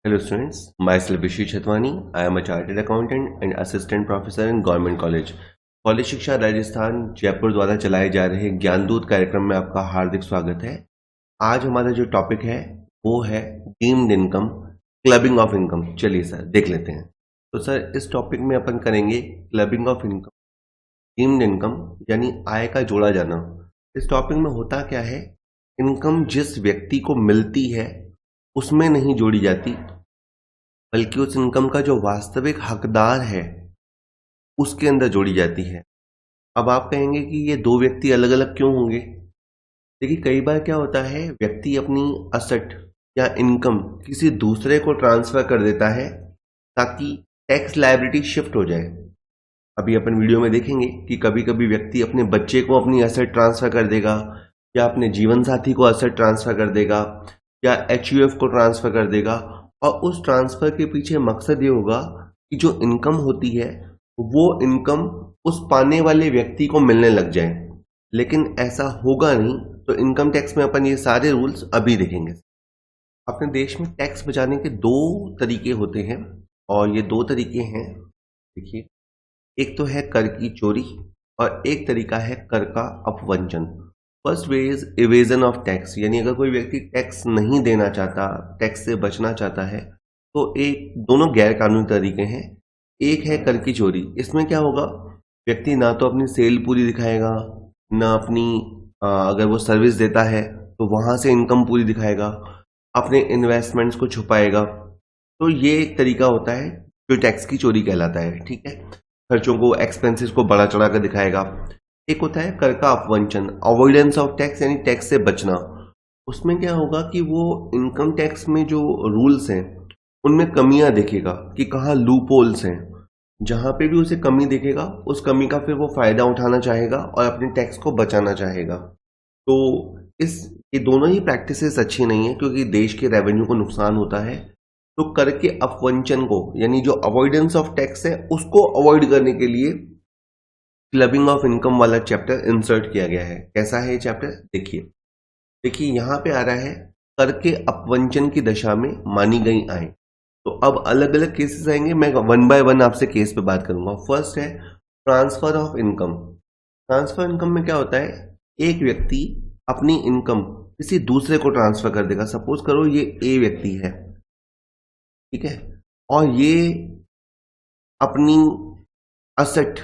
Hello students, myself Vishu Chetwani. I am a chartered accountant and assistant professor in Government College. College शिक्षा राजस्थान जयपुर द्वारा चलाए जा रहे ज्ञानदूत कार्यक्रम में आपका हार्दिक स्वागत है। आज हमारा जो टॉपिक है वो है deemed income, clubbing of income. चलिए सर देख लेते हैं। तो सर इस टॉपिक में अपन करेंगे clubbing of income, deemed income यानी आय का जोड़ा जाना। इस टॉपिक में होता क्या है, इनकम जिस व्यक्ति को मिलती है उसमें नहीं जोड़ी जाती, बल्कि उस इनकम का जो वास्तविक हकदार है उसके अंदर जोड़ी जाती है। अब आप कहेंगे कि ये दो व्यक्ति अलग अलग क्यों होंगे? देखिए, कई बार क्या होता है, व्यक्ति अपनी असेट या इनकम किसी दूसरे को ट्रांसफर कर देता है ताकि टैक्स लायबिलिटी शिफ्ट हो जाए। अभी अपन वीडियो में देखेंगे कि कभी कभी व्यक्ति अपने बच्चे को अपनी असेट ट्रांसफर कर देगा, या अपने जीवन साथी को असेट ट्रांसफर कर देगा, या HUF को ट्रांसफर कर देगा, और उस ट्रांसफर के पीछे मकसद ये होगा कि जो इनकम होती है वो इनकम उस पाने वाले व्यक्ति को मिलने लग जाए। लेकिन ऐसा होगा नहीं। तो इनकम टैक्स में अपन ये सारे रूल्स अभी देखेंगे। अपने देश में टैक्स बचाने के दो तरीके होते हैं, और ये दो तरीके हैं, देखिए, एक तो है कर की चोरी और एक तरीका है कर का अपवंचन। First way is evasion of tax, यानी अगर कोई व्यक्ति टैक्स नहीं देना चाहता, टैक्स से बचना चाहता है, तो एक दोनों गैर कानूनी तरीके हैं। एक है कर की चोरी। इसमें क्या होगा, व्यक्ति ना तो अपनी सेल पूरी दिखाएगा, ना अपनी अगर वो सर्विस देता है तो वहां से इनकम पूरी दिखाएगा, अपने इन्वेस्टमेंट्स को छुपाएगा। तो ये एक तरीका होता है जो टैक्स की चोरी कहलाता है। ठीक है, खर्चों को, एक्सपेंसेस को बढ़ा चढ़ा कर दिखाएगा। एक होता है कर का अपवंचन, अवॉइडेंस ऑफ टैक्स, यानी टैक्स से बचना। उसमें क्या होगा कि वो इनकम टैक्स में जो रूल्स हैं उनमें कमियां देखेगा कि कहाँ लूप होल्स हैं। जहां पे भी उसे कमी देखेगा, उस कमी का फिर वो फायदा उठाना चाहेगा और अपने टैक्स को बचाना चाहेगा। तो ये दोनों ही प्रैक्टिसेस अच्छी नहीं है, क्योंकि देश के रेवेन्यू को नुकसान होता है। तो कर के अपवंचन को, यानी जो अवॉइडेंस ऑफ टैक्स है, उसको अवॉइड करने के लिए क्लबिंग ऑफ इनकम वाला चैप्टर इंसर्ट किया गया है। कैसा है ये चैप्टर? देखिए यहां पे आ रहा है कर के अपवंचन की दशा में मानी गई आय। तो अब अलग अलग केसेस आएंगे, मैं वन बाय वन आपसे केस पे बात करूंगा। फर्स्ट है transfer of income. Transfer income में क्या होता है, एक व्यक्ति अपनी इनकम किसी दूसरे को ट्रांसफर कर देगा। सपोज करो ये ए व्यक्ति है, ठीक है, और ये अपनी असेट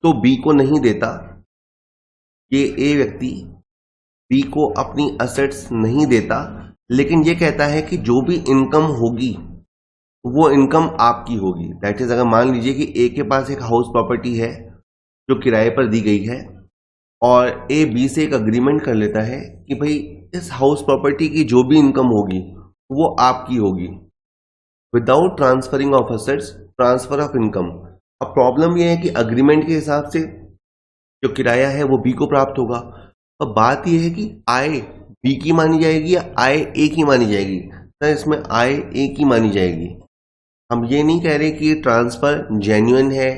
तो बी को नहीं देता। ये ए व्यक्ति बी को अपनी असेट्स नहीं देता, लेकिन ये कहता है कि जो भी इनकम होगी वो इनकम आपकी होगी। दैट इज, अगर मान लीजिए कि ए के पास एक हाउस प्रॉपर्टी है जो किराए पर दी गई है, और ए बी से एक अग्रीमेंट कर लेता है कि भाई इस हाउस प्रॉपर्टी की जो भी इनकम होगी वो आपकी होगी, without transferring of assets, transfer of income. अब प्रॉब्लम यह है कि अग्रीमेंट के हिसाब से जो किराया है वो बी को प्राप्त होगा। अब बात यह है कि आय बी की मानी जाएगी या आय ए की मानी जाएगी। सर इसमें आय ए की मानी जाएगी। हम ये नहीं कह रहे कि ट्रांसफर जेन्युइन है,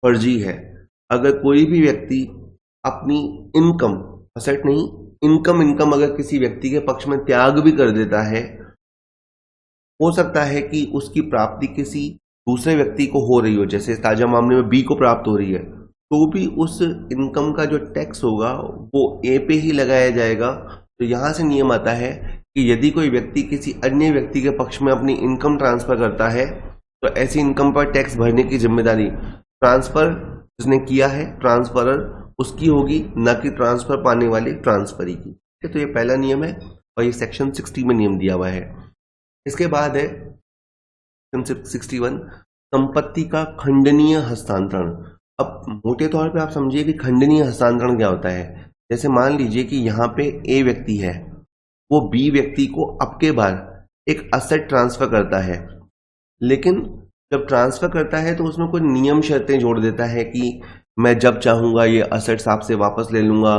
फर्जी है। अगर कोई भी व्यक्ति अपनी इनकम, असेट नहीं, इनकम अगर किसी व्यक्ति के पक्ष में त्याग भी कर देता है, हो सकता है कि उसकी प्राप्ति किसी दूसरे व्यक्ति को हो रही हो, जैसे ताजा मामले में बी को प्राप्त हो रही है, तो भी उस इनकम का जो टैक्स होगा वो ए पे ही लगाया जाएगा। तो यहां से नियम आता है कि यदि कोई व्यक्ति किसी अन्य व्यक्ति के पक्ष में अपनी इनकम ट्रांसफर करता है, तो ऐसी इनकम पर टैक्स भरने की जिम्मेदारी ट्रांसफर जिसने किया है, ट्रांसफरर, उसकी होगी, न कि ट्रांसफर पाने वाले ट्रांसफरी की। तो ये पहला नियम है, और ये सेक्शन 60 में नियम दिया हुआ है। इसके बाद है 61, संपत्ति का खंडनीय हस्तांतरण। अब मोटे तौर पे आप समझिए कि खंडनीय हस्तांतरण क्या होता है। जैसे मान लीजिए कि यहाँ पे ए व्यक्ति है, वो बी व्यक्ति को अब के बाद एक असेट ट्रांसफर करता है, लेकिन जब ट्रांसफर करता है तो उसमें कोई नियम शर्तें जोड़ देता है कि मैं जब चाहूंगा ये असेट्स आपसे वापस ले लूंगा,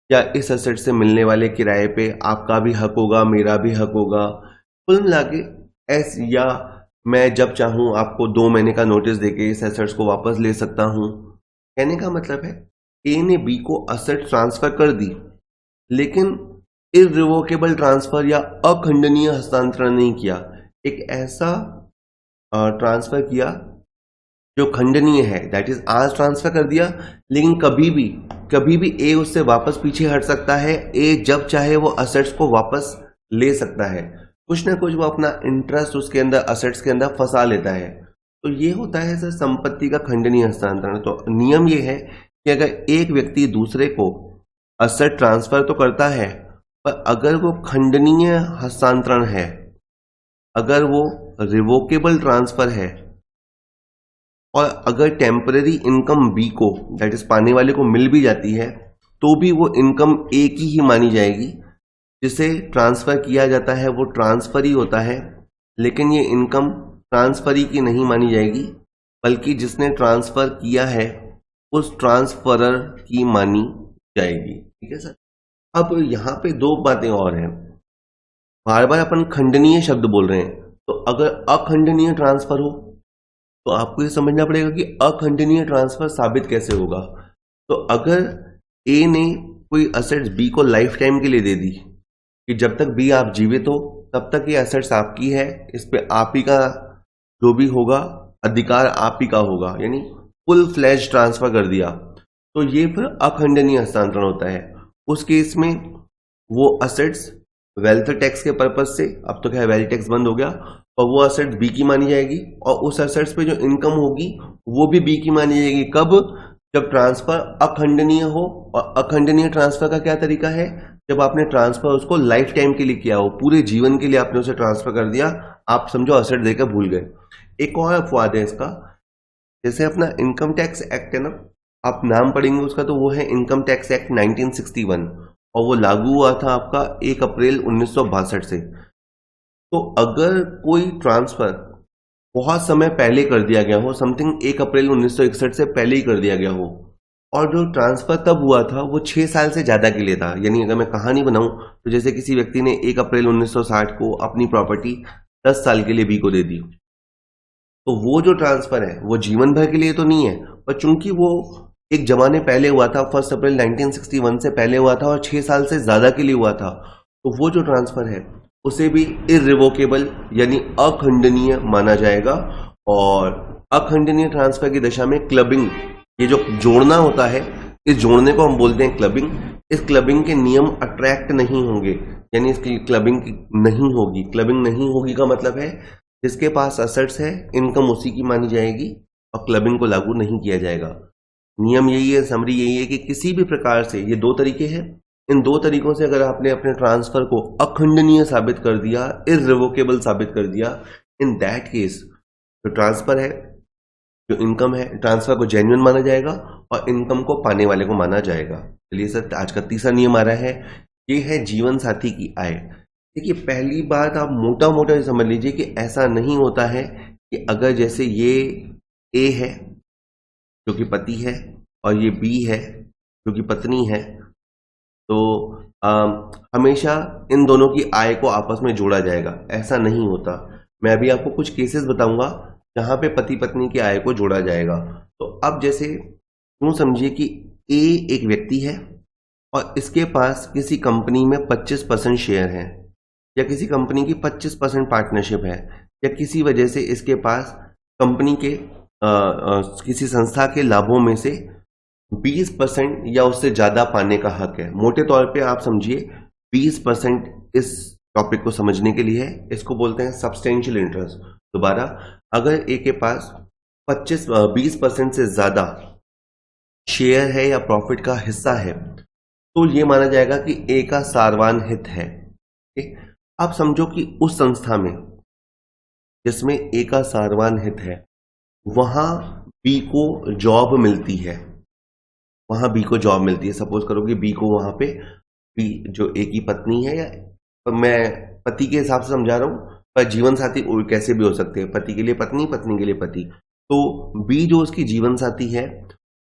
या इस असेट से मिलने वाले किराए पे आपका भी हक होगा, मेरा भी हक होगा। कुल मिला के या मैं जब चाहूं आपको 2 महीने का नोटिस देके इस एसेट्स को वापस ले सकता हूं। कहने का मतलब है ए ने बी को असेट ट्रांसफर कर दी, लेकिन इररिवोकेबल ट्रांसफर या अखंडनीय हस्तांतरण नहीं किया। एक ऐसा ट्रांसफर किया जो खंडनीय है, दैट इज आज ट्रांसफर कर दिया, लेकिन कभी भी ए उससे वापस पीछे हट सकता है। ए जब चाहे वो असेट्स को वापस ले सकता है, कुछ ना कुछ वो अपना इंटरेस्ट उसके अंदर असेट्स के अंदर फंसा लेता है। तो ये होता है सर संपत्ति का खंडनीय हस्तांतरण। तो नियम ये है कि अगर एक व्यक्ति दूसरे को असेट ट्रांसफर तो करता है, पर अगर वो खंडनीय हस्तांतरण है, अगर वो रिवोकेबल ट्रांसफर है, और अगर टेम्पररी इनकम बी को, दैट इज पाने वाले को मिल भी जाती है, तो भी वो इनकम ए की ही मानी जाएगी। जिसे ट्रांसफर किया जाता है वो ट्रांसफर ही होता है, लेकिन ये इनकम ट्रांसफरी की नहीं मानी जाएगी, बल्कि जिसने ट्रांसफर किया है उस ट्रांसफरर की मानी जाएगी। ठीक है सर। अब यहाँ पे दो बातें और हैं। बार बार अपन खंडनीय शब्द बोल रहे हैं, तो अगर अखंडनीय ट्रांसफर हो तो आपको ये समझना पड़ेगा कि अखंडनीय ट्रांसफर साबित कैसे होगा। तो अगर ए ने कोई असेट्स बी को लाइफ टाइम के लिए दे दी कि जब तक बी आप जीवित हो तब तक ये असेट्स आपकी है, इस पे आप ही का जो भी होगा अधिकार आप ही का होगा, यानी फुल फ्लैश ट्रांसफर कर दिया, तो ये फिर अखंडनीय हस्तांतरण होता है। उस केस में वो असेट्स वेल्थ टैक्स के पर्पज से, अब तो क्या वेल्थ टैक्स बंद हो गया, और वो असेट्स बी की मानी जाएगी, और उस असेट्स पे जो इनकम होगी वो भी बी की मानी जाएगी। कब? जब ट्रांसफर अखंडनीय हो। और अखंडनीय ट्रांसफर का क्या तरीका है? जब आपने ट्रांसफर उसको लाइफ टाइम के लिए किया हो, पूरे जीवन के लिए आपने उसे ट्रांसफर कर दिया, आप समझो असेट देकर भूल गए। एक और अपवाद है इसका, जैसे अपना इनकम टैक्स एक्ट है ना, आप नाम पढ़ेंगे उसका, तो वो है इनकम टैक्स एक्ट 1961, और वो लागू हुआ था आपका 1 अप्रैल 1962 से। तो अगर कोई ट्रांसफर बहुत समय पहले कर दिया गया हो, समथिंग 1 अप्रैल 1961 से पहले ही कर दिया गया हो, और जो ट्रांसफर तब हुआ था वो 6 साल से ज्यादा के लिए था, यानी अगर मैं कहानी बनाऊं तो जैसे किसी व्यक्ति ने 1 अप्रैल 1960 को अपनी प्रॉपर्टी 10 साल के लिए बी को दे दी, तो वो जो ट्रांसफर है वो जीवन भर के लिए तो नहीं है, पर चूंकि वो एक जमाने पहले हुआ था, 1 अप्रैल 1961 से पहले हुआ था और 6 साल से ज्यादा के लिए हुआ था, तो वो जो ट्रांसफर है उसे भी इररिवोकेबल यानी अखंडनीय माना जाएगा। और अखंडनीय ट्रांसफर की दशा में क्लबिंग, ये जो जोड़ना होता है, इस जोड़ने को हम बोलते हैं क्लबिंग। इस क्लबिंग के नियम अट्रैक्ट नहीं होंगे, यानी इसकी क्लबिंग नहीं होगी। क्लबिंग नहीं होगी का मतलब है जिसके पास असेट्स है इनकम उसी की मानी जाएगी और क्लबिंग को लागू नहीं किया जाएगा। नियम यही है, समरी यही है कि किसी भी प्रकार से, ये दो तरीके हैं, इन दो तरीकों से अगर आपने अपने ट्रांसफर को अखंडनीय साबित कर दिया, इररिवोकेबल साबित कर दिया, इन दैट केस जो ट्रांसफर है, जो इनकम है, ट्रांसफर को जेन्युइन माना जाएगा और इनकम को पाने वाले को माना जाएगा। चलिए सर, आज का तीसरा नियम आ रहा है, ये है जीवन साथी की आय। देखिए, पहली बात आप मोटा मोटा समझ लीजिए कि ऐसा नहीं होता है कि अगर जैसे ये ए है जो कि पति है और ये बी है जो कि पत्नी है, तो हमेशा इन दोनों की आय को आपस में जोड़ा जाएगा, ऐसा नहीं होता। मैं अभी आपको कुछ केसेस बताऊंगा जहां पे पति पत्नी की आय को जोड़ा जाएगा। तो अब जैसे यूं समझिए कि ए एक व्यक्ति है और इसके पास किसी कंपनी में 25% शेयर है, या किसी कंपनी की 25% पार्टनरशिप है, या किसी वजह से इसके पास कंपनी के किसी संस्था के लाभों में से 20% या उससे ज्यादा पाने का हक है। मोटे तौर पे आप समझिए 20% इस टॉपिक को समझने के लिए है, इसको बोलते हैं सब्सटेंशियल इंटरेस्ट। दोबारा, अगर ए के पास 20% से ज्यादा शेयर है या प्रॉफिट का हिस्सा है, तो ये माना जाएगा कि ए का सारवान हित है। आप समझो कि उस संस्था में जिसमें ए का सारवान हित है, वहां बी को जॉब मिलती है, वहां बी को जॉब मिलती है। सपोज करो कि बी को वहां पे बी जो ए की पत्नी है, या मैं पति के हिसाब से समझा रहा हूं, पर जीवन साथी कैसे भी हो सकते हैं, पति के लिए पत्नी, पत्नी के लिए पति। तो बी जो उसकी जीवन साथी है,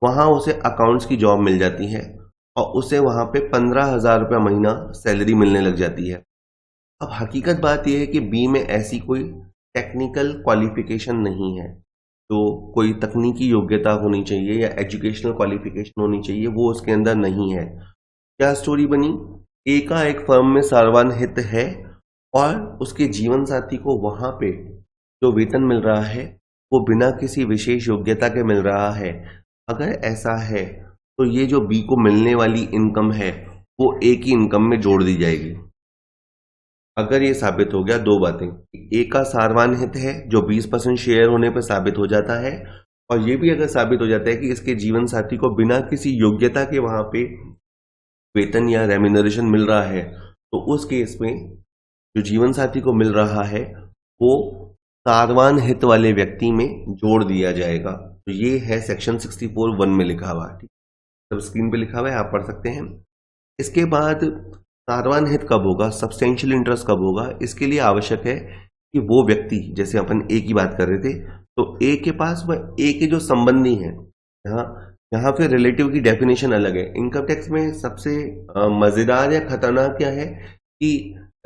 वहां उसे अकाउंट्स की जॉब मिल जाती है और उसे वहां पे 15,000 रुपया महीना सैलरी मिलने लग जाती है। अब हकीकत बात यह है कि बी में ऐसी कोई टेक्निकल क्वालिफिकेशन नहीं है, तो कोई तकनीकी योग्यता होनी चाहिए या एजुकेशनल क्वालिफिकेशन होनी चाहिए, वो उसके अंदर नहीं है। क्या स्टोरी बनी? ए का एक फर्म में सारवान हित है और उसके जीवन साथी को वहां पे जो वेतन मिल रहा है वो बिना किसी विशेष योग्यता के मिल रहा है। अगर ऐसा है तो ये जो बी को मिलने वाली इनकम है वो ए की इनकम में जोड़ दी जाएगी। अगर ये साबित हो गया, दो बातें, ए का सारवान हित है जो 20% शेयर होने पर साबित हो जाता है, और ये भी अगर साबित हो जाता है कि इसके जीवन साथी को बिना किसी योग्यता के वहां पे वेतन या रेम्यूनरेशन मिल रहा है, तो उस केस में जो जीवन साथी को मिल रहा है वो सारवान हित वाले व्यक्ति में जोड़ दिया जाएगा। तो ये है सेक्शन 64(1) में लिखा हुआ, ठीक, सब स्क्रीन पे लिखा हुआ है, आप पढ़ सकते हैं। इसके बाद सारवान हित कब होगा, सब्सटेंशियल इंटरेस्ट कब होगा, इसके लिए आवश्यक है कि वो व्यक्ति, जैसे अपन ए की बात कर रहे थे, तो ए के पास वह ए के जो संबंधी हैं, यहाँ पे रिलेटिव की डेफिनेशन अलग है। इनकम टैक्स में सबसे मजेदार या खतरनाक क्या है कि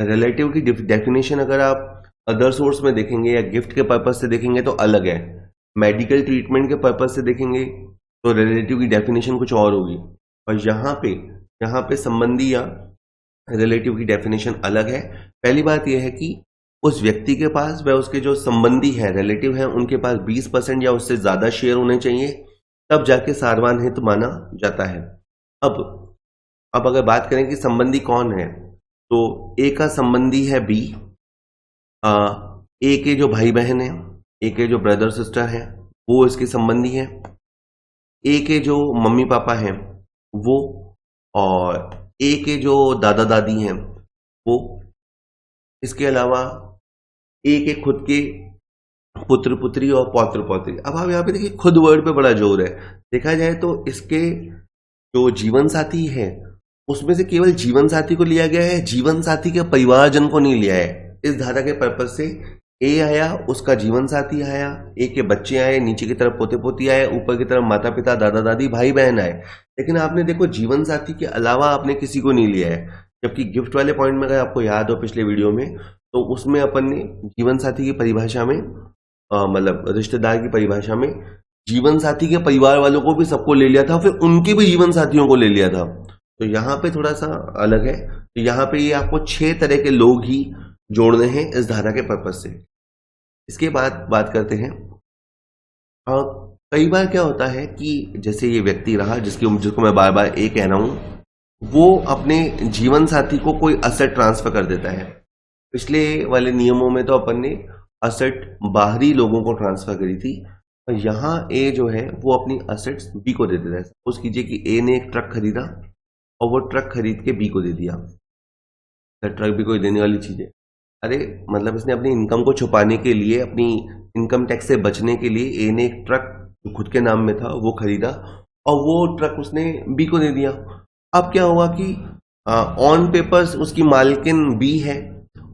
रिलेटिव की डेफिनेशन अगर आप अदर सोर्स में देखेंगे या गिफ्ट के पर्पज से देखेंगे तो अलग है, मेडिकल ट्रीटमेंट के पर्पज से देखेंगे तो रिलेटिव की डेफिनेशन कुछ और होगी, और यहाँ पे संबंधी या रिलेटिव की डेफिनेशन अलग है। पहली बात यह है कि उस व्यक्ति के पास व उसके जो संबंधी है, रिलेटिव है, उनके पास 20% या उससे ज्यादा शेयर होने चाहिए, तब जाके सारवान हित माना जाता है। अब अगर बात करें कि संबंधी कौन है, तो ए का संबंधी है बी, ए के जो भाई बहन है, ए के जो ब्रदर सिस्टर है वो इसके संबंधी है, ए के जो मम्मी पापा हैं वो, और ए के जो दादा दादी हैं वो, इसके अलावा ए के खुद के पुत्र पुत्री और पौत्र पौत्री। अब आप यहाँ पे देखिए खुद वर्ड पे बड़ा जोर है। देखा जाए तो इसके जो जीवन साथी है उसमें से केवल जीवन साथी को लिया गया है, जीवन साथी के परिवारजन को नहीं लिया है। इस धारा के पर्पज से ए आया, उसका जीवन साथी आया, ए के बच्चे आए, नीचे की तरफ पोते पोती आए, ऊपर की तरफ माता पिता दादा दादी भाई बहन आए, लेकिन आपने देखो जीवन साथी के अलावा आपने किसी को नहीं लिया है। जबकि गिफ्ट वाले पॉइंट में अगर आपको याद हो पिछले वीडियो में, तो उसमें अपन ने जीवन साथी की परिभाषा में, मतलब रिश्तेदार की परिभाषा में, जीवन साथी के परिवार वालों को भी सबको ले लिया था, फिर उनके भी जीवन साथियों को ले लिया था। तो यहाँ पे थोड़ा सा अलग है। तो यहाँ पे ये आपको 6 तरह के लोग ही जोड़ने हैं इस धारा के पर्पज से। इसके बाद बात करते हैं, कई बार क्या होता है कि जैसे ये व्यक्ति रहा जिसको मैं बार बार ए कह रहा हूं, वो अपने जीवन साथी को कोई असेट ट्रांसफर कर देता है। पिछले वाले नियमों में तो अपन ने असेट बाहरी लोगों को ट्रांसफर करी थी, और यहाँ ए जो है वो अपनी असेट्स बी को दे देता है। सपोज कीजिए कि ए ने एक ट्रक खरीदा और वो ट्रक खरीद के बी को दे दिया। ट्रक भी कोई देने वाली चीज है? अरे मतलब इसने अपनी इनकम को छुपाने के लिए, अपनी इनकम टैक्स से बचने के लिए ए ने एक ट्रक जो खुद के नाम में था वो खरीदा और वो ट्रक उसने बी को दे दिया। अब क्या हुआ कि ऑन पेपर्स उसकी मालकिन बी है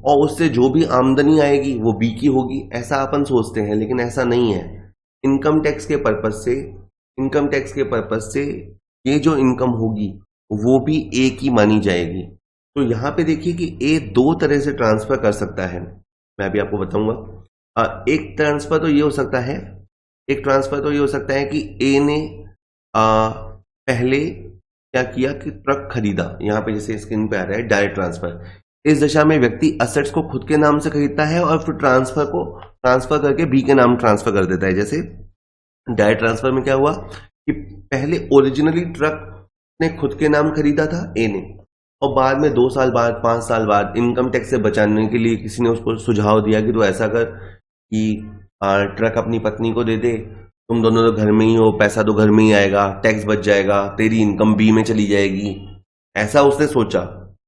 और उससे जो भी आमदनी आएगी वो बी की होगी, ऐसा अपन सोचते हैं, लेकिन ऐसा नहीं है। इनकम टैक्स के पर्पज से ये जो इनकम होगी वो भी ए की मानी जाएगी। तो यहाँ पे देखिए कि ए 2 तरह से ट्रांसफर कर सकता है, मैं अभी आपको बताऊंगा। एक ट्रांसफर तो ये हो सकता है कि ए ने पहले क्या किया कि ट्रक खरीदा, यहाँ पे जैसे स्क्रीन पे आ रहा है डायरेक्ट ट्रांसफर। इस दशा में व्यक्ति असेट्स को खुद के नाम से खरीदता है और फिर ट्रांसफर करके बी के नाम ट्रांसफर कर देता है। जैसे डायरेक्ट ट्रांसफर में क्या हुआ कि पहले ओरिजिनली ट्रक ने खुद के नाम खरीदा था ए ने, और बाद में 2 साल बाद 5 साल बाद इनकम टैक्स से बचाने के लिए किसी ने उसको सुझाव दिया कि तो ऐसा कर कि ट्रक अपनी पत्नी को दे दे, तुम दोनों तो घर में ही हो, पैसा तो घर में ही आएगा, टैक्स बच जाएगा, तेरी इनकम बी में चली जाएगी। ऐसा उसने सोचा,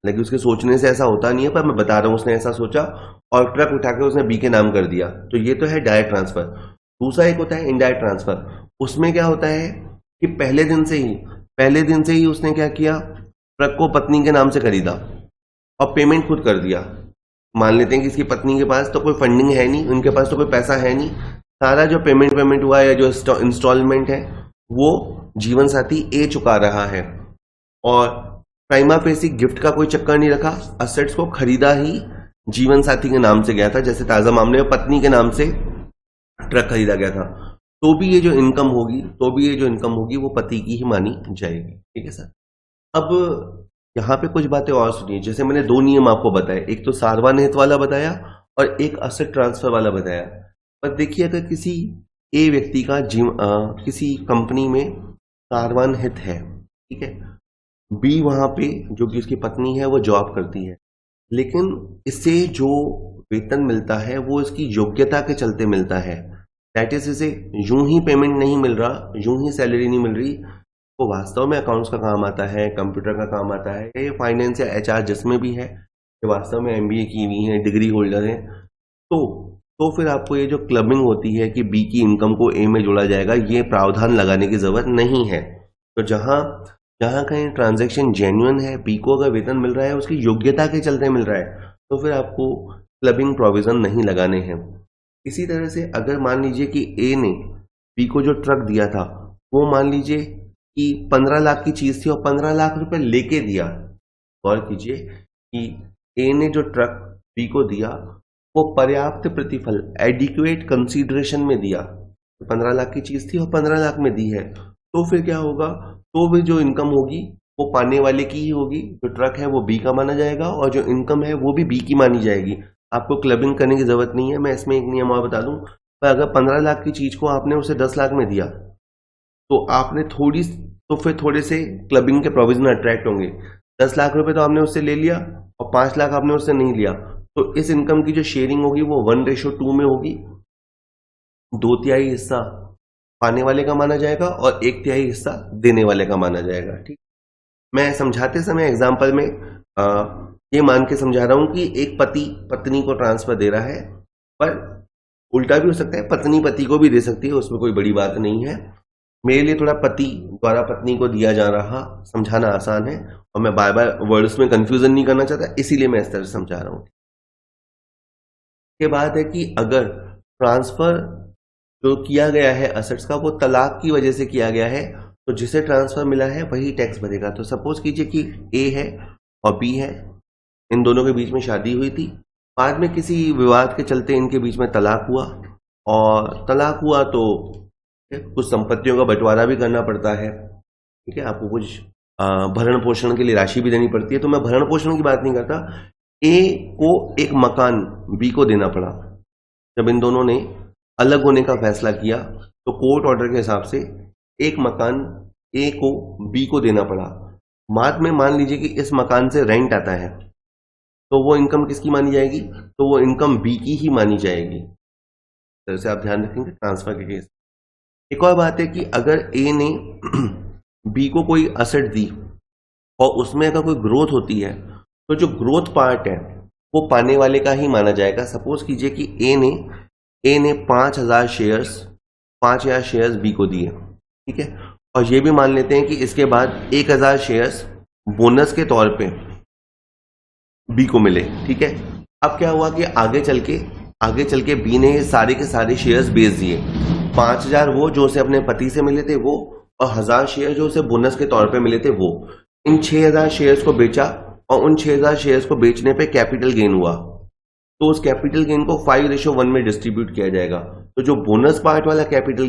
लेकिन उसके सोचने से ऐसा होता नहीं है, पर मैं बता रहा हूं उसने ऐसा सोचा और ट्रक उठा के उसने बी के नाम कर दिया। तो ये तो है डायरेक्ट ट्रांसफर। दूसरा एक होता है इनडायरेक्ट ट्रांसफर। उसमें क्या होता है कि पहले दिन से ही उसने क्या किया, ट्रक को पत्नी के नाम से खरीदा और पेमेंट खुद कर दिया। मान लेते हैं कि इसकी पत्नी के पास तो कोई फंडिंग है नहीं, उनके पास तो कोई पैसा है नहीं, सारा जो पेमेंट हुआ या जो इंस्टॉलमेंट है वो जीवन साथी ए चुका रहा है, और प्राइमा फेसी गिफ्ट का कोई चक्कर नहीं रखा, असेट्स को खरीदा ही जीवन साथी के नाम से गया था। जैसे ताजा मामले में पत्नी के नाम से ट्रक खरीदा गया था, तो भी ये जो इनकम होगी वो पति की ही मानी जाएगी। ठीक है सर। अब यहाँ पे कुछ बातें और सुनिए। जैसे मैंने दो नियम आपको बताए, एक तो सार्वजनिक हित वाला बताया और एक असेट ट्रांसफर वाला बताया। पर देखिए, अगर किसी ए व्यक्ति का किसी कंपनी में सार्वजनिक हित है, ठीक है, बी वहां पे जो कि उसकी पत्नी है वो जॉब करती है, लेकिन इससे जो वेतन मिलता है वो इसकी योग्यता के चलते मिलता है। दैट इज, इसे यूं ही पेमेंट नहीं मिल रहा, यूं ही सैलरी नहीं मिल रही, वो वास्तव में अकाउंट्स का काम आता है, कंप्यूटर का काम आता है, या ये फाइनेंस या एचआर जिसमें भी है, ये वास्तव में एमबीए की हुई है, डिग्री होल्डर है, तो फिर आपको ये जो क्लबिंग होती है कि बी की इनकम को ए में जोड़ा जाएगा, ये प्रावधान लगाने की जरूरत नहीं है। तो जहां जहां कहीं ट्रांजैक्शन जेन्युइन है, बी को अगर वेतन मिल रहा है उसकी योग्यता के चलते मिल रहा है, तो फिर आपको क्लबिंग प्रोविजन नहीं लगाने हैं। इसी तरह से अगर मान लीजिए कि ए ने बी को जो ट्रक दिया था वो मान लीजिए कि 15 लाख की चीज थी और 15 लाख रुपए लेके दिया। गौर कीजिए कि ए ने जो ट्रक बी को दिया वो पर्याप्त प्रतिफल, एडिक्वेट कंसीडरेशन में दिया। 15 लाख की चीज थी और 15 लाख में दी है, तो फिर क्या होगा, तो भी जो इनकम होगी वो पाने वाले की ही होगी। जो ट्रक है वो बी का माना जाएगा और जो इनकम है वो भी बी की मानी जाएगी। आपको क्लबिंग करने की जरूरत नहीं है। मैं इसमें एक नियम और बता दूं, पर अगर 15 लाख की चीज को आपने उसे 10 लाख में दिया तो आपने तो फिर थोड़े से क्लबिंग के प्रोविजन अट्रैक्ट होंगे। 10 लाख रुपए तो आपने उससे ले लिया और 5 लाख आपने उससे नहीं लिया, तो इस इनकम की जो शेयरिंग होगी वो 1:2 में होगी। 2/3 हिस्सा पाने वाले का माना जाएगा और 1/3 हिस्सा देने वाले का माना जाएगा। ठीक, मैं समझाते समय एग्जाम्पल में ये मान के समझा रहा हूं कि एक पति पत्नी को ट्रांसफर दे रहा है, पर उल्टा भी हो सकता है, पत्नी पति को भी दे सकती है, उसमें कोई बड़ी बात नहीं है। मेरे लिए थोड़ा पति द्वारा पत्नी को दिया जा रहा समझाना आसान है और मैं बार बार वर्ड्स में कंफ्यूजन नहीं करना चाहता, इसीलिए मैं इस तरह से समझा रहा हूं। के बाद है कि अगर ट्रांसफर जो किया गया है असेट्स का वो तलाक की वजह से किया गया है, तो जिसे ट्रांसफर मिला है वही टैक्स भरेगा। तो सपोज कीजिए कि ए है और बी है, इन दोनों के बीच में शादी हुई थी, बाद में किसी विवाद के चलते इनके बीच में तलाक हुआ, और तलाक हुआ तो कुछ संपत्तियों का बंटवारा भी करना पड़ता है। ठीक है, आपको कुछ भरण पोषण के लिए राशि भी देनी पड़ती है। तो मैं भरण पोषण की बात नहीं करता, ए को एक मकान बी को देना पड़ा। जब इन दोनों ने अलग होने का फैसला किया तो कोर्ट ऑर्डर के हिसाब से एक मकान ए को बी को देना पड़ा। बाद में मान लीजिए कि इस मकान से रेंट आता है, तो वो इनकम किसकी मानी जाएगी, तो वो इनकम बी की ही मानी जाएगी। तरह से आप ध्यान रखेंगे ट्रांसफर के केस। एक और बात है कि अगर ए ने बी को कोई असेट दी और उसमें अगर कोई ग्रोथ होती है, तो जो ग्रोथ पार्ट है वो पाने वाले का ही माना जाएगा। सपोज कीजिए कि ए ने 5,000 शेयर्स बी को दिए, ठीक है, और ये भी मान लेते हैं कि इसके बाद 1,000 शेयर्स बोनस के तौर पे बी को मिले। ठीक है, अब क्या हुआ कि आगे चल के बी ने सारे के सारे शेयर्स बेच दिए। 5,000 वो जो उसे अपने पति से मिले थे वो, और 1,000 शेयर जो उसे बोनस के तौर पे मिले थे वो। इन 6,000 शेयर्स को बेचा और उन 6,000 शेयर्स को बेचने पे कैपिटल गेन हुआ, तो उस कैपिटल गेन को 5:1 में डिस्ट्रीब्यूट किया जाएगा। तो जो बोनस पार्ट वाला कैपिटल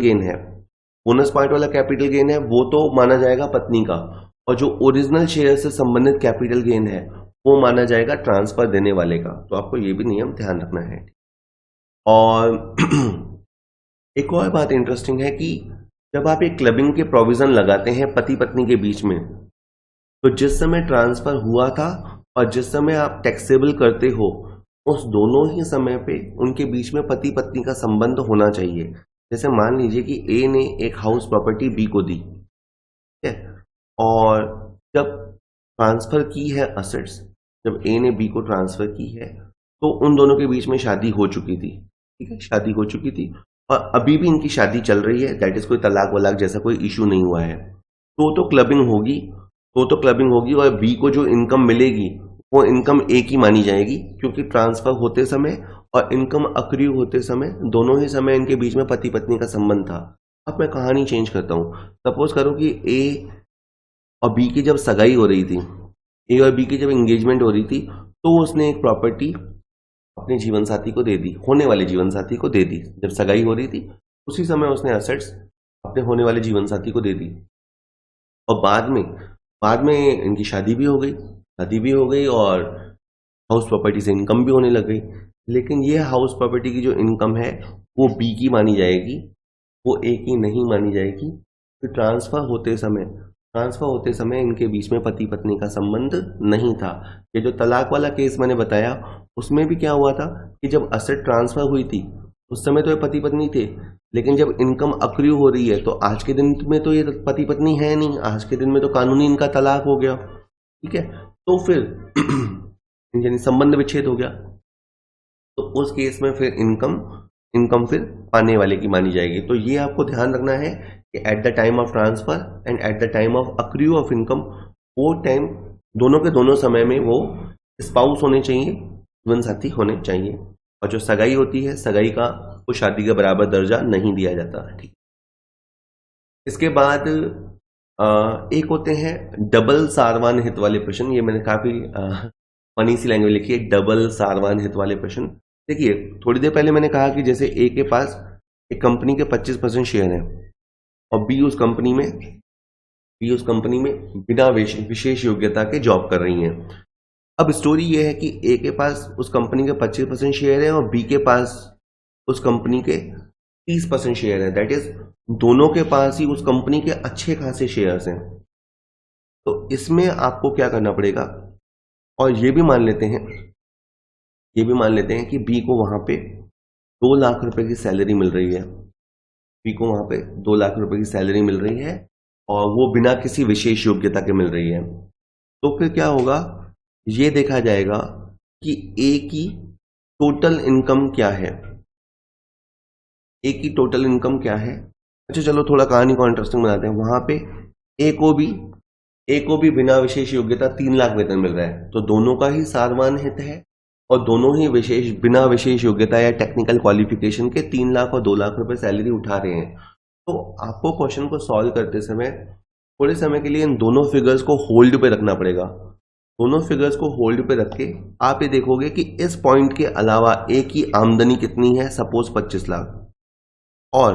गेन है वो तो माना जाएगा पत्नी का, और जो ओरिजिनल शेयर से संबंधित कैपिटल गेन है वो माना जाएगा ट्रांसफर देने वाले का। तो आपको ये भी नियम ध्यान रखना है। और एक और बात इंटरेस्टिंग है कि जब आप एक क्लबिंग के प्रोविजन लगाते हैं पति पत्नी के बीच में, तो जिस समय ट्रांसफर हुआ था और जिस समय आप टैक्सेबल करते हो, उस दोनों ही समय पे उनके बीच में पति पत्नी का संबंध होना चाहिए। जैसे मान लीजिए कि ए ने एक हाउस प्रॉपर्टी बी को दी, ठीक है, और जब ट्रांसफर की है असेट्स, जब ए ने बी को ट्रांसफर की है, तो उन दोनों के बीच में शादी हो चुकी थी। ठीक है, शादी हो चुकी थी और अभी भी इनकी शादी चल रही है, दैट इज कोई तलाक वलाक जैसा कोई इशू नहीं हुआ है। तो क्लबिंग होगी और बी को जो इनकम मिलेगी वो इनकम ए की मानी जाएगी, क्योंकि ट्रांसफर होते समय और इनकम अक्रू होते समय दोनों ही समय इनके बीच में पति पत्नी का संबंध था। अब मैं कहानी चेंज करता हूं। सपोज करो कि ए और बी की जब सगाई हो रही थी, ए और बी की जब एंगेजमेंट हो रही थी, तो उसने एक प्रॉपर्टी अपने जीवन साथी को दे दी, होने वाले जीवन साथी को दे दी। जब सगाई हो रही थी उसी समय उसने असेट्स अपने होने वाले जीवन साथी को दे दी, और बाद में बाद में इनकी शादी भी हो गई और हाउस प्रॉपर्टी से इनकम भी होने लग गई। लेकिन ये हाउस प्रॉपर्टी की जो इनकम है वो बी की मानी जाएगी, वो ए की नहीं मानी जाएगी। तो ट्रांसफ़र होते समय इनके बीच में पति पत्नी का संबंध नहीं था। ये जो तलाक वाला केस मैंने बताया उसमें भी क्या हुआ था कि जब असेट ट्रांसफ़र हुई थी उस समय तो ये पति पत्नी थे, लेकिन जब इनकम अक्रू हो रही है तो आज के दिन में तो ये पति पत्नी है नहीं, आज के दिन में तो कानूनी इनका तलाक हो गया। ठीक है, तो फिर यानी संबंध विच्छेद हो गया, तो उस केस में फिर इनकम फिर पाने वाले की मानी जाएगी। तो ये आपको ध्यान रखना है कि at the time of transfer and at the time of accrue of income, वो टाइम दोनों के दोनों समय में वो स्पाउस होने चाहिए, जीवन साथी होने चाहिए। और जो सगाई होती है, सगाई का वो शादी के बराबर दर्जा नहीं दिया जाता। ठीक, इसके बाद एक होते हैं डबल सारवान हित वाले प्रश्न। ये मैंने काफी फनी सी लैंग्वेज लिखी है, डबल सारवान हित वाले प्रश्न। देखिए, थोड़ी देर पहले मैंने कहा कि जैसे ए के पास एक कंपनी के 25% शेयर है और बी उस कंपनी में बिना विशेष योग्यता के जॉब कर रही हैं। अब स्टोरी ये है कि ए के पास उस कंपनी के 25% शेयर है और बी के पास उस कंपनी के 30% शेयर है। दैट इज दोनों के पास ही उस कंपनी के अच्छे खासे शेयर्स हैं। तो इसमें आपको क्या करना पड़ेगा, और ये भी मान लेते हैं कि बी को वहां पे 2 लाख रुपए की सैलरी मिल रही है, बी को वहां पे 2 लाख रुपए की सैलरी मिल रही है और वो बिना किसी विशेष योग्यता के मिल रही है। तो फिर क्या होगा, ये देखा जाएगा कि ए की टोटल इनकम क्या है, ए की टोटल इनकम क्या है। अच्छा चलो थोड़ा कहानी को इंटरेस्टिंग बनाते हैं। वहां पे ए को भी बिना विशेष योग्यता 3 लाख वेतन मिल रहा है, तो दोनों का ही सारवान हित है और दोनों ही बिना विशेष योग्यता या टेक्निकल क्वालिफिकेशन के 3 लाख और 2 लाख रुपए सैलरी उठा रहे हैं। तो आपको क्वेश्चन को सॉल्व करते समय थोड़े समय के लिए इन दोनों फिगर्स को होल्ड पे रखना पड़ेगा। दोनों फिगर्स को होल्ड पे रख के आप ये देखोगे कि इस पॉइंट के अलावा ए की आमदनी कितनी है, सपोज 25 लाख, और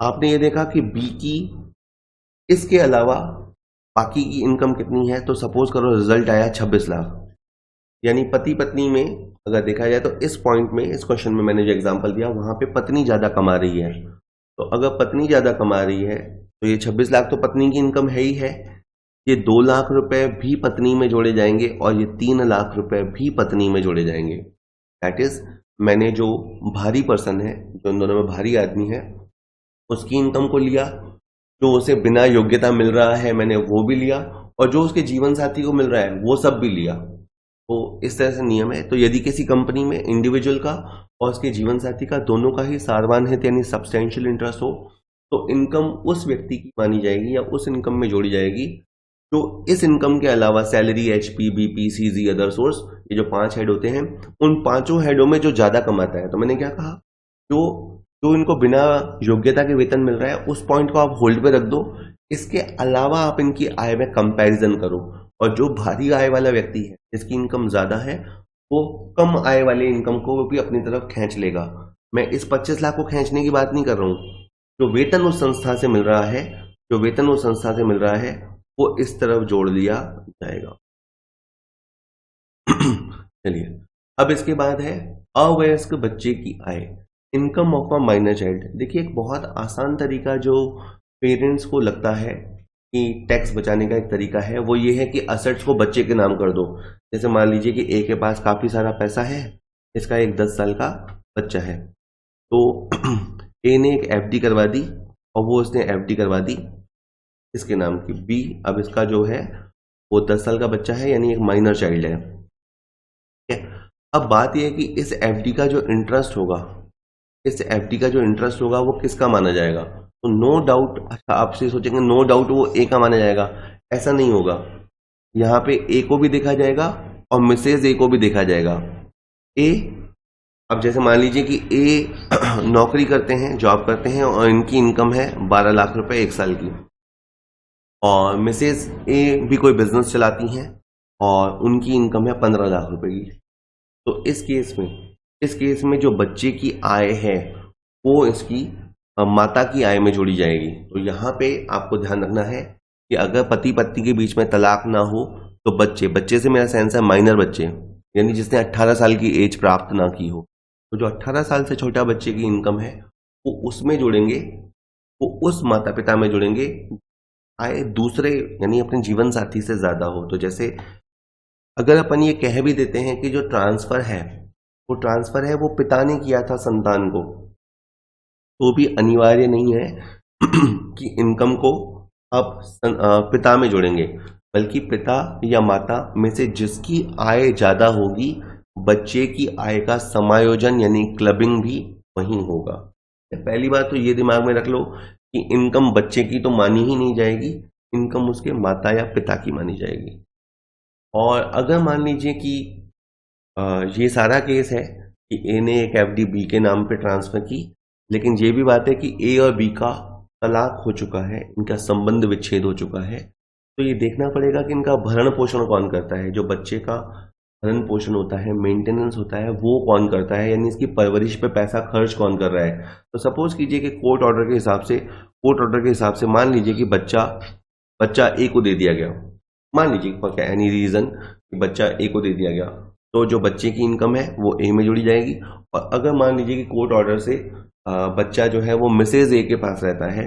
आपने ये देखा कि बी की इसके अलावा बाकी की इनकम कितनी है, तो सपोज करो रिजल्ट आया 26 लाख। यानी पति पत्नी में अगर देखा जाए तो इस पॉइंट में, इस क्वेश्चन में मैंने जो एग्जांपल दिया वहां पे पत्नी ज्यादा कमा रही है। तो अगर पत्नी ज्यादा कमा रही है तो ये 26 लाख तो पत्नी की इनकम है ही है, ये 2 लाख रुपए भी पत्नी में जोड़े जाएंगे और ये 3 लाख रुपए भी पत्नी में जोड़े जाएंगे। दैट इज, मैंने जो भारी पर्सन है, जो इन दोनों में भारी आदमी है, उसकी इनकम को लिया, जो उसे बिना योग्यता मिल रहा है मैंने वो भी लिया, और जो उसके जीवन साथी को मिल रहा है वो सब भी लिया। तो इस तरह से नियम है। तो यदि किसी कंपनी में इंडिविजुअल का और उसके जीवन साथी का दोनों का ही सारवान हित यानी सब्सटेंशियल इंटरेस्ट हो, तो इनकम उस व्यक्ति की मानी जाएगी या उस इनकम में जोड़ी जाएगी जो इस इनकम के अलावा salary, HP, BP, CG, other source, ये जो 5 हेड होते हैं, उन 5 हेडों में जो ज्यादा कमाता है। तो मैंने क्या कहा, जो इनको बिना योग्यता के वेतन मिल रहा है उस पॉइंट को आप होल्ड पे रख दो, इसके अलावा आप इनकी आय में कंपैरिजन करो, और जो भारी आय वाला व्यक्ति है जिसकी इनकम ज्यादा है वो कम आय वाले इनकम को भी अपनी तरफ खींच लेगा। मैं इस 25 लाख को खींचने की बात नहीं कर रहा हूं, जो वेतन उस संस्था से मिल रहा है वो इस तरफ जोड़ लिया जाएगा। चलिए, अब इसके बाद है अवयस्क बच्चे की आय, income of a minor child. देखिए, एक बहुत आसान तरीका जो पेरेंट्स को लगता है कि टैक्स बचाने का एक तरीका है, वो ये है कि असेट्स को बच्चे के नाम कर दो। जैसे मान लीजिए कि ए के पास काफी सारा पैसा है, इसका एक 10 साल का बच्चा है, तो ए ने एक एफडी करवा दी और वो उसने एफडी करवा दी इसके नाम की। बी, अब इसका जो है वो 10 साल का बच्चा है यानी एक माइनर चाइल्ड है। अब बात यह है कि इस एफडी का जो इंटरेस्ट होगा वो किसका माना जाएगा। तो नो डाउट, अच्छा आपसे सोचेंगे नो डाउट वो ए का माना जाएगा, ऐसा नहीं होगा। यहाँ पे ए को भी देखा जाएगा और मिसेज ए को भी देखा जाएगा। ए, अब जैसे मान लीजिए कि ए नौकरी करते हैं, जॉब करते हैं और इनकी इनकम है 12 लाख रुपए 1 साल की, और मिसेज ए भी कोई बिजनेस चलाती हैं और उनकी इनकम है 15 लाख रुपए की। तो इस केस में जो बच्चे की आय है वो इसकी माता की आय में जोड़ी जाएगी। तो यहाँ पे आपको ध्यान रखना है कि अगर पति पत्नी के बीच में तलाक ना हो तो बच्चे से मेरा सेंस है माइनर बच्चे, यानी जिसने 18 साल की एज प्राप्त ना की हो, तो जो 18 साल से छोटा बच्चे की इनकम है वो उसमें जुड़ेंगे, वो उस माता पिता में जुड़ेंगे आए दूसरे यानी अपने जीवन साथी से ज्यादा हो। तो जैसे अगर अपन ये कह भी देते हैं कि जो ट्रांसफर है वो पिता ने किया था संतान को, तो भी अनिवार्य नहीं है कि इनकम को आप पिता में जोड़ेंगे, बल्कि पिता या माता में से जिसकी आय ज्यादा होगी बच्चे की आय का समायोजन यानी क्लबिंग भी वहीं होगा। पहली बात तो ये दिमाग में रख लो कि इनकम बच्चे की तो मानी ही नहीं जाएगी, इनकम उसके माता या पिता की मानी जाएगी। और अगर मान लीजिए कि ये सारा केस है कि ए ने एक एफडी बी के नाम पे ट्रांसफर की, लेकिन ये भी बात है कि ए और बी का तलाक हो चुका है, इनका संबंध विच्छेद हो चुका है, तो ये देखना पड़ेगा कि इनका भरण पोषण कौन करता है। जो बच्चे का भरण पोषण होता है, मेंटेनेंस होता है, वो कौन करता है, यानी इसकी परवरिश पे पैसा खर्च कौन कर रहा है। तो सपोज कीजिए कि कोर्ट ऑर्डर के हिसाब से मान लीजिए कि बच्चा ए को दे दिया गया, मान लीजिए फॉर एनी रीजन कि बच्चा ए को दे दिया गया, तो जो बच्चे की इनकम है वो ए में जुड़ी जाएगी। और अगर मान लीजिए कि कोर्ट ऑर्डर से बच्चा जो है वो मिसेज ए के पास रहता है,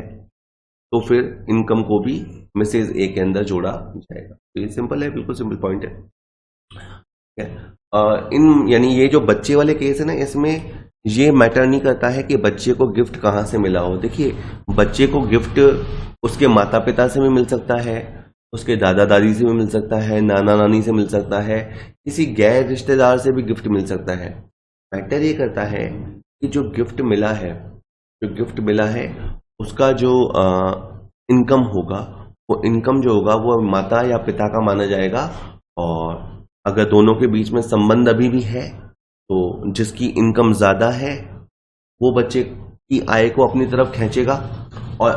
तो फिर इनकम को भी मिसेज ए के अंदर जोड़ा जाएगा। तो ये सिंपल है, बिल्कुल सिंपल पॉइंट है। इन यानी ये जो बच्चे वाले केस है ना, इसमें ये मैटर नहीं करता है कि बच्चे को गिफ्ट कहाँ से मिला हो। देखिए, बच्चे को गिफ्ट उसके माता पिता से भी मिल सकता है, उसके दादा दादी से भी मिल सकता है, नाना नानी से मिल सकता है, किसी गैर रिश्तेदार से भी गिफ्ट मिल सकता है। मैटर ये करता है कि जो गिफ्ट मिला है उसका जो इनकम होगा, वो इनकम जो होगा वो माता या पिता का माना जाएगा। और अगर दोनों के बीच में संबंध अभी भी है तो जिसकी इनकम ज्यादा है वो बच्चे की आय को अपनी तरफ खींचेगा। और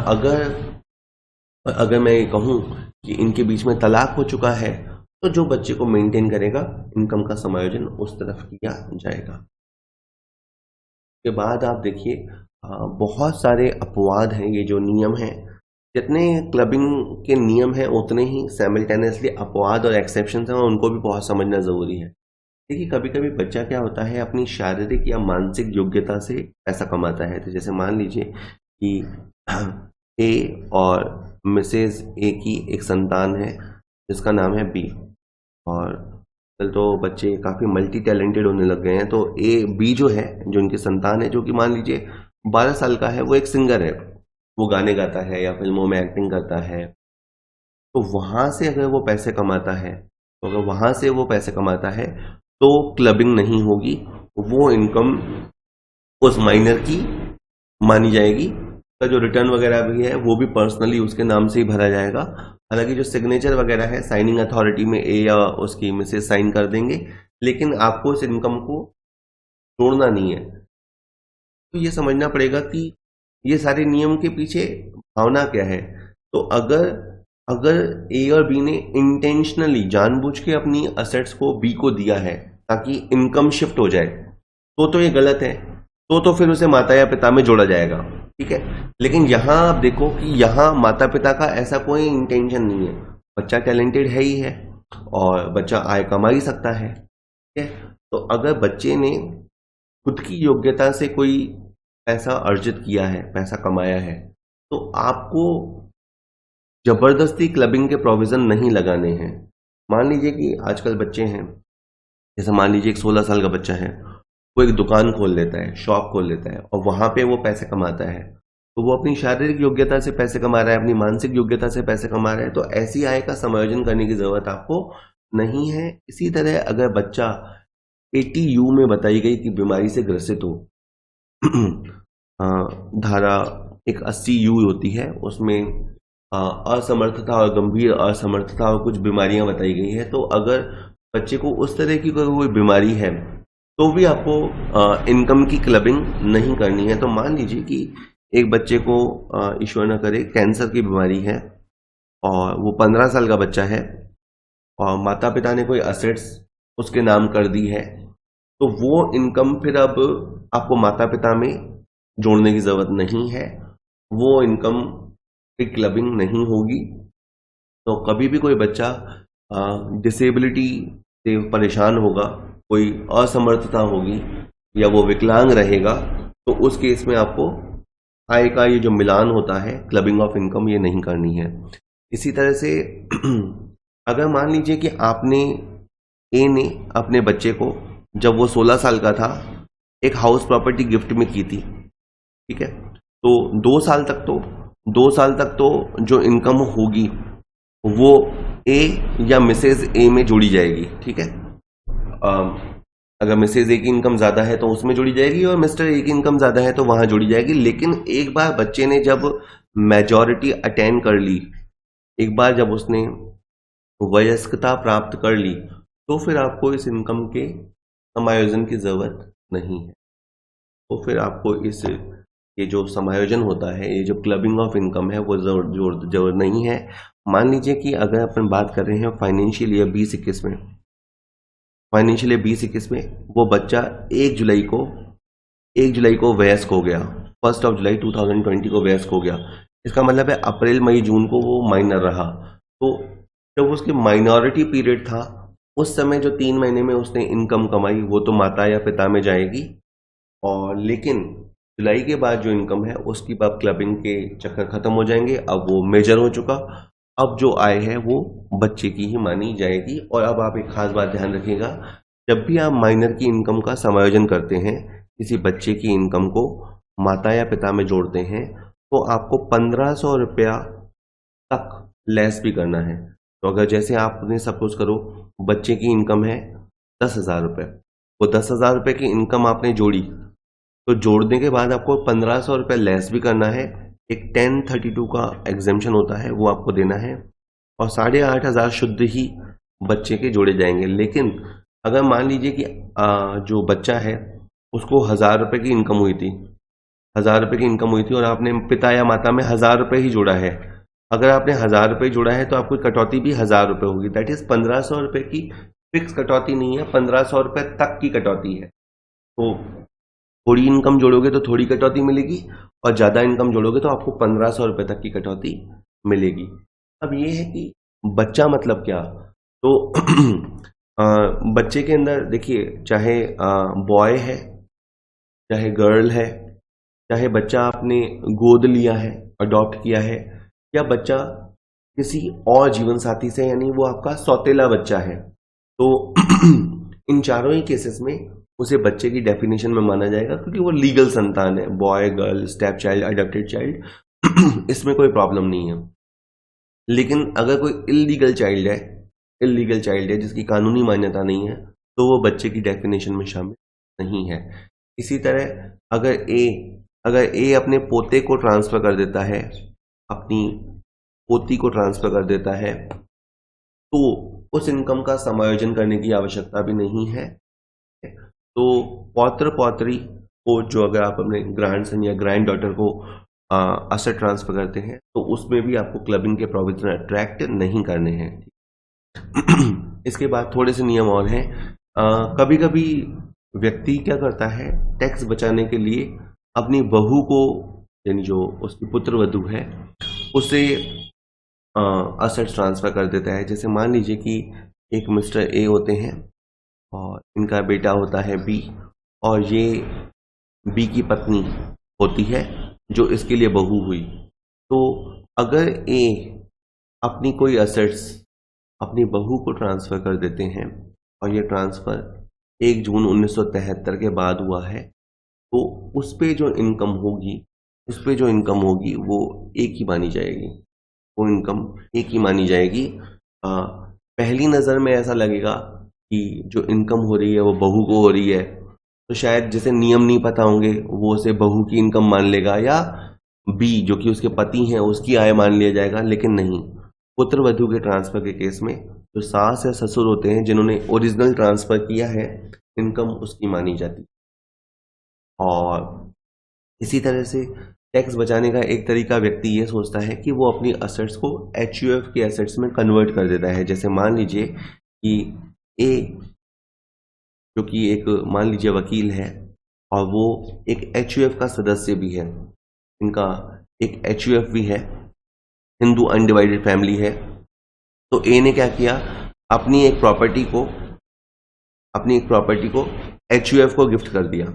अगर मैं ये कहूं कि इनके बीच में तलाक हो चुका है तो जो बच्चे को मेंटेन करेगा, इनकम का समायोजन उस तरफ किया जाएगा। के बाद आप देखिए बहुत सारे अपवाद हैं। ये जो नियम हैं, जितने क्लबिंग के नियम हैं उतने ही साइमल्टेनियसली अपवाद और एक्सेप्शंस हैं, और उनको भी बहुत समझना जरूरी है। देखिए, कभी कभी बच्चा क्या होता है अपनी शारीरिक या मानसिक योग्यता से पैसा कमाता है। तो जैसे मान लीजिए कि ए और मिसेज ए की एक संतान है जिसका नाम है बी, और कल तो बच्चे काफी मल्टी टैलेंटेड होने लग गए हैं। तो बी जो है, जो उनकी संतान है, जो कि मान लीजिए 12 साल का है, वो एक सिंगर है, वो गाने गाता है या फिल्मों में एक्टिंग करता है। तो वहां से अगर वो पैसे कमाता है तो क्लबिंग नहीं होगी, वो इनकम उस माइनर की मानी जाएगी। का जो रिटर्न वगैरह भी है वो भी पर्सनली उसके नाम से ही भरा जाएगा। हालांकि जो सिग्नेचर वगैरह है साइनिंग अथॉरिटी में ए या उसकी मिसेज साइन कर देंगे, लेकिन आपको इस इनकम को छोड़ना नहीं है। तो ये समझना पड़ेगा कि ये सारे नियम के पीछे भावना क्या है। तो अगर ए और बी ने इंटेंशनली जानबूझ के अपनी असेट्स को बी को दिया है ताकि इनकम शिफ्ट हो जाए, तो ये गलत है। तो फिर उसे माता या पिता में जोड़ा जाएगा, ठीक है। लेकिन यहां आप देखो कि यहां माता पिता का ऐसा कोई इंटेंशन नहीं है, बच्चा टैलेंटेड है ही है और बच्चा आय कमा ही सकता है, ठीक है। तो अगर बच्चे ने खुद की योग्यता से कोई पैसा अर्जित किया है, पैसा कमाया है, तो आपको जबरदस्ती क्लबिंग के प्रोविजन नहीं लगाने हैं। मान लीजिए कि आजकल बच्चे हैं, जैसे मान लीजिए एक 16 साल का बच्चा है, वो एक दुकान खोल लेता है, शॉप खोल लेता है, और वहां पे वो पैसे कमाता है। तो वो अपनी शारीरिक योग्यता से पैसे कमा रहा है, अपनी मानसिक योग्यता से पैसे कमा रहा है। तो ऐसी आय का समायोजन करने की जरूरत आपको नहीं है। इसी तरह अगर बच्चा 80U में बताई गई कि बीमारी से ग्रसित हो, धारा एक 80U होती है, उसमें असमर्थता और गंभीर असमर्थता और कुछ बीमारियां बताई गई है। तो अगर बच्चे को उस तरह की कोई बीमारी है तो भी आपको इनकम की क्लबिंग नहीं करनी है। तो मान लीजिए कि एक बच्चे को ईश्वर न करे कैंसर की बीमारी है और वो 15 साल का बच्चा है और माता पिता ने कोई असेट्स उसके नाम कर दी है, तो वो इनकम फिर अब आपको माता पिता में जोड़ने की जरूरत नहीं है, वो इनकम की क्लबिंग नहीं होगी। तो कभी भी कोई बच्चा डिसेबिलिटी से परेशान होगा, कोई असमर्थता होगी या वो विकलांग रहेगा, तो उस केस में आपको आय का ये जो मिलान होता है, क्लबिंग ऑफ इनकम, ये नहीं करनी है। इसी तरह से अगर मान लीजिए कि आपने ए ने अपने बच्चे को जब वो 16 साल का था एक हाउस प्रॉपर्टी गिफ्ट में की थी, ठीक है, तो 2 साल तक तो जो इनकम होगी वो ए या मिसेज ए में जोड़ी जाएगी, ठीक है। अगर मिसेज ए की इनकम ज्यादा है तो उसमें जोड़ी जाएगी और मिस्टर ए की इनकम ज्यादा है तो वहां जोड़ी जाएगी। लेकिन एक बार बच्चे ने जब मेजॉरिटी अटेन कर ली, एक बार जब उसने वयस्कता प्राप्त कर ली, तो फिर आपको इस इनकम के समायोजन की जरूरत नहीं है। तो फिर आपको इस ये जो समायोजन होता है, ये जो क्लबिंग ऑफ इनकम है, वो जरूरत नहीं है। मान लीजिए कि अगर अपन बात कर रहे हैं फाइनेंशियल ईयर 2021 में, फाइनेंशियल ईयर 2021 में वो बच्चा 1 जुलाई को वयस्क हो गया, 1 जुलाई 2020 को वयस्क हो गया। इसका मतलब है अप्रैल मई जून को वो माइनर रहा। तो जब उसके माइनॉरिटी पीरियड था, उस समय जो 3 महीने में उसने इनकम कमाई वो तो माता या पिता में जाएगी, और लेकिन जुलाई के बाद जो इनकम है उसकी अब क्लबिंग के चक्कर खत्म हो जाएंगे। अब वो मेजर हो चुका, अब जो आय है वो बच्चे की ही मानी जाएगी। और अब आप एक खास बात ध्यान रखिएगा, जब भी आप माइनर की इनकम का समायोजन करते हैं, किसी बच्चे की इनकम को माता या पिता में जोड़ते हैं, तो आपको 1500 रुपया तक लेस भी करना है। तो अगर जैसे आपने सपोज करो बच्चे की इनकम है 10,000 रुपये, वो 10,000 रुपये की इनकम आपने जोड़ी, तो जोड़ने के बाद आपको 1500 रुपये लेस भी करना है। एक 1032 का एग्जेम्पशन होता है, वो आपको देना है, और 8,500 शुद्ध ही बच्चे के जोड़े जाएंगे। लेकिन अगर मान लीजिए कि जो बच्चा है उसको 1,000 रुपये की इनकम हुई थी, 1,000 रुपये की इनकम हुई थी और आपने पिता या माता में 1,000 रुपये ही जोड़ा है, अगर आपने 1,000 रुपये जोड़ा है तो आपकी कटौती भी 1,000 रुपये होगी। दैट इज 1,500 रुपये की फिक्स कटौती नहीं है, 1,500 रुपये तक की कटौती है। तो थोड़ी इनकम जोड़ोगे तो थोड़ी कटौती मिलेगी, और ज्यादा इनकम जोड़ोगे तो आपको 1,500 रुपये तक की कटौती मिलेगी। अब ये है कि बच्चा मतलब क्या, तो बच्चे के अंदर देखिए, चाहे बॉय है, चाहे गर्ल है, चाहे बच्चा आपने गोद लिया है, अडॉप्ट किया है, या बच्चा किसी और जीवन साथी से, यानी वो आपका सौतेला बच्चा है, तो इन चारों ही केसेस में उसे बच्चे की डेफिनेशन में माना जाएगा, क्योंकि वो लीगल संतान है। Boy, girl, step child, adopted child, इसमें कोई प्रॉब्लम नहीं है। लेकिन अगर कोई इलीगल चाइल्ड है जिसकी कानूनी मान्यता नहीं है, तो वो बच्चे की डेफिनेशन में शामिल नहीं है। इसी तरह अगर ए अपने पोते को ट्रांसफर कर देता है, अपनी पोती को ट्रांसफर कर देता है, तो उस इनकम का समायोजन करने की आवश्यकता भी नहीं है। तो पौत्र पौत्री को, जो अगर आप अपने ग्रैंडसन या ग्रैंड डॉटर को असेट ट्रांसफर करते हैं, तो उसमें भी आपको क्लबिंग के प्रोविजन अट्रैक्ट नहीं करने हैं। इसके बाद थोड़े से नियम और हैं। कभी कभी व्यक्ति क्या करता है, टैक्स बचाने के लिए अपनी बहू को, यानी जो उसकी पुत्र वधू है, उसे असेट्स ट्रांसफर कर देता है। जैसे मान लीजिए कि एक मिस्टर ए होते हैं और इनका बेटा होता है बी, और ये बी की पत्नी होती है जो इसके लिए बहू हुई। तो अगर ए अपनी कोई असेट्स अपनी बहू को ट्रांसफर कर देते हैं, और ये ट्रांसफर 1 जून 1973 के बाद हुआ है, तो उस पे जो इनकम होगी वो एक ही मानी जाएगी, वो इनकम एक ही मानी जाएगी। पहली नज़र में ऐसा लगेगा कि जो इनकम हो रही है वो बहू को हो रही है, तो शायद जिसे नियम नहीं पता होंगे वो उसे बहू की इनकम मान लेगा, या बी जो कि उसके पति हैं उसकी आय मान लिया जाएगा। लेकिन नहीं, पुत्र वधू के ट्रांसफर के केस में जो सास या ससुर होते हैं जिन्होंने ओरिजिनल ट्रांसफर किया है, इनकम उसकी मानी जाती। और इसी तरह से टैक्स बचाने का एक तरीका व्यक्ति ये सोचता है कि वो अपनी असेट्स को HUF के असेट्स में कन्वर्ट कर देता है। जैसे मान लीजिए कि ए जो कि एक मान लीजिए वकील है, और वो एक HUF का सदस्य भी है, इनका एक HUF भी है, हिंदू अनडिवाइडेड फैमिली है, तो ए ने क्या किया, अपनी एक प्रॉपर्टी को HUF को गिफ्ट कर दिया,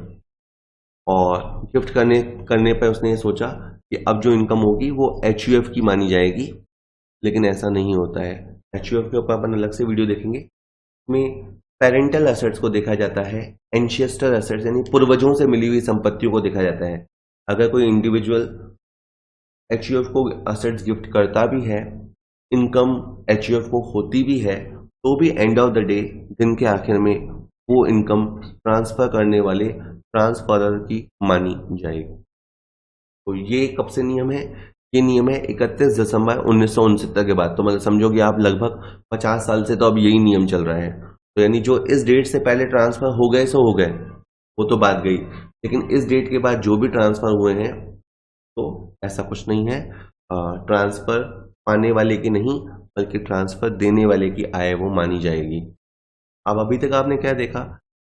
और गिफ्ट करने पर उसने ये सोचा कि अब जो इनकम होगी वो HUF की मानी जाएगी, लेकिन ऐसा नहीं होता है। HUF के ऊपर अपन अलग से वीडियो देखेंगे। इसमें पेरेंटल एसेट्स को देखा जाता है, एंसेस्टर एसेट्स यानी पूर्वजों से मिली हुई संपत्तियों को देखा जाता है। अगर कोई इंडिविजुअल HUF को एसेट्स गिफ्ट करता भी है, इनकम HUF को होती भी है, तो भी एंड ऑफ द डे, दिन के आखिर में वो इनकम ट्रांसफर करने वाले ट्रांसफरर की मानी जाएगी। तो ये कब से नियम है? ये नियम है 31 दिसंबर 1969 के बाद। तो मतलब समझो कि आप लगभग 50 साल से तो अब यही नियम चल रहा है। तो यानी जो इस डेट से पहले ट्रांसफर हो गए सो हो गए, वो तो बात गई, लेकिन इस डेट के बाद जो भी ट्रांसफर हुए हैं, तो ऐसा कुछ नहीं है। ट्रांसफर पाने वाले की नहीं, बल्कि ट्रांसफर देने वाले की आय वो मानी जाएगी। अब अभी तक आपने क्या देखा,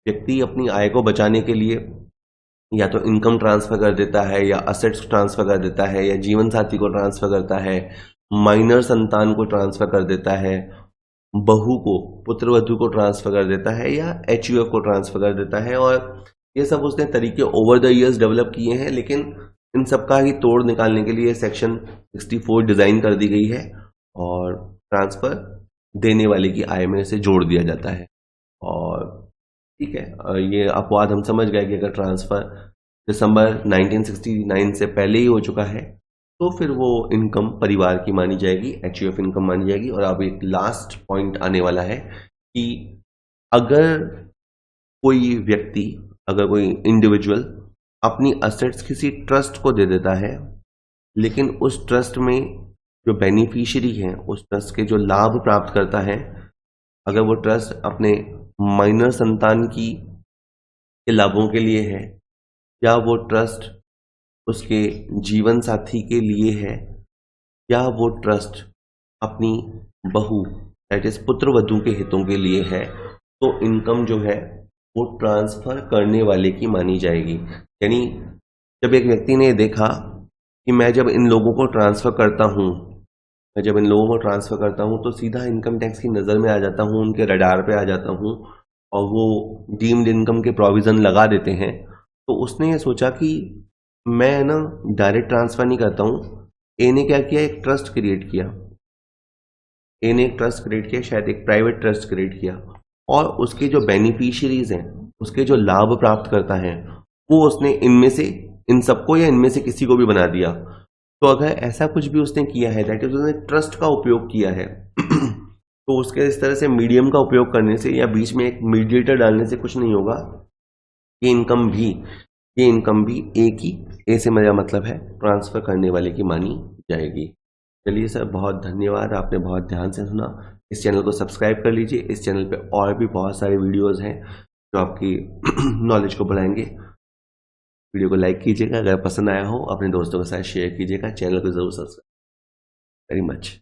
व्यक्ति अपनी आय को बचाने के लिए या तो इनकम ट्रांसफर कर देता है, या असेट्स ट्रांसफर कर देता है, या जीवन साथी को ट्रांसफर करता है, माइनर संतान को ट्रांसफर कर देता है, बहू को, पुत्र वधू को ट्रांसफर कर देता है, या HUF को ट्रांसफर कर देता है। और ये सब उसने तरीके ओवर द इयर्स डेवलप किए हैं, लेकिन इन सब का ही तोड़ निकालने के लिए सेक्शन 64 डिजाइन कर दी गई है, और ट्रांसफर देने वाले की आय में से जोड़ दिया जाता है। और ठीक है, ये अपवाद हम समझ गए कि अगर ट्रांसफर दिसंबर 1969 से पहले ही हो चुका है, तो फिर वो इनकम परिवार की मानी जाएगी, HUF इनकम मानी जाएगी। और अब एक लास्ट पॉइंट आने वाला है कि अगर कोई व्यक्ति, अगर कोई इंडिविजुअल अपनी असेट्स किसी ट्रस्ट को दे देता है, लेकिन उस ट्रस्ट में जो बेनिफिशियरी है, उस ट्रस्ट के जो लाभ प्राप्त करता है, अगर वो ट्रस्ट अपने माइनर संतान के लाभों के लिए है, या वो ट्रस्ट उसके जीवन साथी के लिए है, या वो ट्रस्ट अपनी बहू दैट इज पुत्र वधू के हितों के लिए है, तो इनकम जो है वो ट्रांसफर करने वाले की मानी जाएगी। यानी जब एक व्यक्ति ने देखा कि मैं जब इन लोगों को ट्रांसफर करता हूं, तो सीधा इनकम टैक्स की नज़र में आ जाता हूं, उनके रडार पे आ जाता हूं, और वो डीम्ड इनकम के प्रोविजन लगा देते हैं, तो उसने ये सोचा कि मैं ना डायरेक्ट ट्रांसफर नहीं करता हूं। ए ने क्या किया, एक ट्रस्ट क्रिएट किया। शायद एक प्राइवेट ट्रस्ट क्रिएट किया, और उसके जो बेनिफिशियरीज हैं, उसके जो लाभ प्राप्त करता है, वो उसने इनमें से इन सबको या इनमें से किसी को भी बना दिया। तो अगर ऐसा कुछ भी उसने किया है, दैट इज उसने ट्रस्ट का उपयोग किया है, तो उसके इस तरह से मीडियम का उपयोग करने से या बीच में एक मीडिएटर डालने से कुछ नहीं होगा। ये इनकम भी ए से मेरा मतलब है ट्रांसफर करने वाले की मानी जाएगी। चलिए सर, बहुत धन्यवाद, आपने बहुत ध्यान से सुना। इस चैनल को सब्सक्राइब कर लीजिए। इस चैनल पे और भी बहुत सारे वीडियोस हैं जो आपकी नॉलेज को बढ़ाएंगे। वीडियो को लाइक कीजिएगा, अगर पसंद आया हो अपने दोस्तों के साथ शेयर कीजिएगा, चैनल को जरूर सब्सक्राइब। Very much.